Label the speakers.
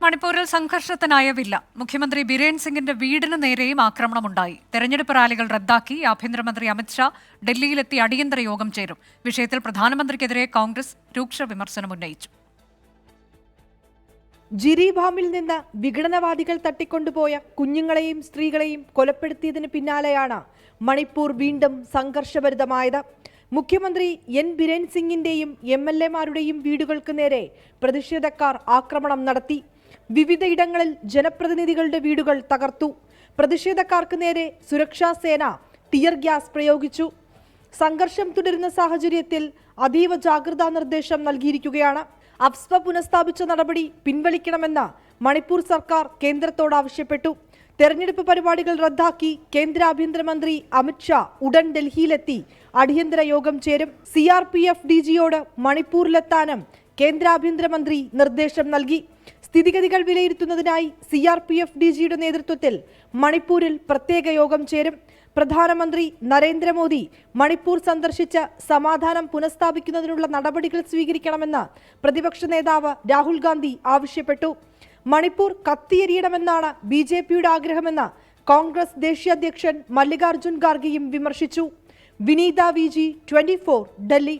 Speaker 1: മണിപ്പൂരിൽ സംഘർഷത്തിനായവില്ല. മുഖ്യമന്ത്രി ബിരേൻ സിംഗിന്റെ വീടിന് നേരെയും ആക്രമണമുണ്ടായി. തെരഞ്ഞെടുപ്പ് റാലികൾ റദ്ദാക്കി ആഭ്യന്തരമന്ത്രി അമിത്ഷാ ഡൽഹിയിലെത്തി അടിയന്തര യോഗം ചേരും. വിഷയത്തിൽ പ്രധാനമന്ത്രിക്കെതിരെ കോൺഗ്രസ് രൂക്ഷ വിമർശനം ഉന്നയിച്ചു.
Speaker 2: ജിരിബാമിൽ നിന്ന് വിഘടനവാദികൾ തട്ടിക്കൊണ്ടുപോയ കുഞ്ഞുങ്ങളെയും സ്ത്രീകളെയും കൊലപ്പെടുത്തിയതിന് പിന്നാലെയാണ് മണിപ്പൂർ വീണ്ടും സംഘർഷഭരിതമായത്. മുഖ്യമന്ത്രി എൻ ബിരേൻ സിംഗിന്റെയും MLA-മാരുടെയും വീടുകൾക്ക് നേരെ പ്രതിഷേധക്കാർ ആക്രമണം നടത്തി. വിവിധയിടങ്ങളിൽ ജനപ്രതിനിധികളുടെ വീടുകൾ തകർത്തു. പ്രതിഷേധക്കാർക്ക് നേരെ സുരക്ഷാ സേന ടിയർ ഗ്യാസ് പ്രയോഗിച്ചു. സംഘർഷം തുടരുന്ന സാഹചര്യത്തിൽ അതീവ ജാഗ്രതാ നിർദ്ദേശം നൽകിയിരിക്കുകയാണ്. അഫ്സ്പ പുനഃസ്ഥാപിച്ച നടപടി പിൻവലിക്കണമെന്ന് മണിപ്പൂർ സർക്കാർ കേന്ദ്രത്തോട് ആവശ്യപ്പെട്ടു. തെരഞ്ഞെടുപ്പ് പരിപാടികൾ റദ്ദാക്കി കേന്ദ്ര ആഭ്യന്തരമന്ത്രി അമിത്ഷാ ഉടൻ ഡൽഹിയിലെത്തി അടിയന്തര യോഗം ചേരും. CRPF DGയോട് മണിപ്പൂരിലെത്താനും കേന്ദ്ര ആഭ്യന്തരമന്ത്രി നിർദ്ദേശം നൽകി. സ്ഥിതിഗതികൾ വിലയിരുത്തുന്നതിനായി CRPF DGയുടെ നേതൃത്വത്തിൽ മണിപ്പൂരിൽ പ്രത്യേക യോഗം ചേരും. പ്രധാനമന്ത്രി നരേന്ദ്രമോദി മണിപ്പൂർ സന്ദർശിച്ച് സമാധാനം പുനഃസ്ഥാപിക്കുന്നതിനുള്ള നടപടികൾ സ്വീകരിക്കണമെന്ന് പ്രതിപക്ഷ നേതാവ് രാഹുൽ ഗാന്ധി ആവശ്യപ്പെട്ടു. മണിപ്പൂർ കത്തിയെരിയണമെന്നാണ് BJPയുടെ ആഗ്രഹമെന്ന് കോൺഗ്രസ് ദേശീയ അധ്യക്ഷൻ മല്ലികാർജുൻ ഖാർഗെയും വിമർശിച്ചു. വിനീത VG 24 ഡൽഹി.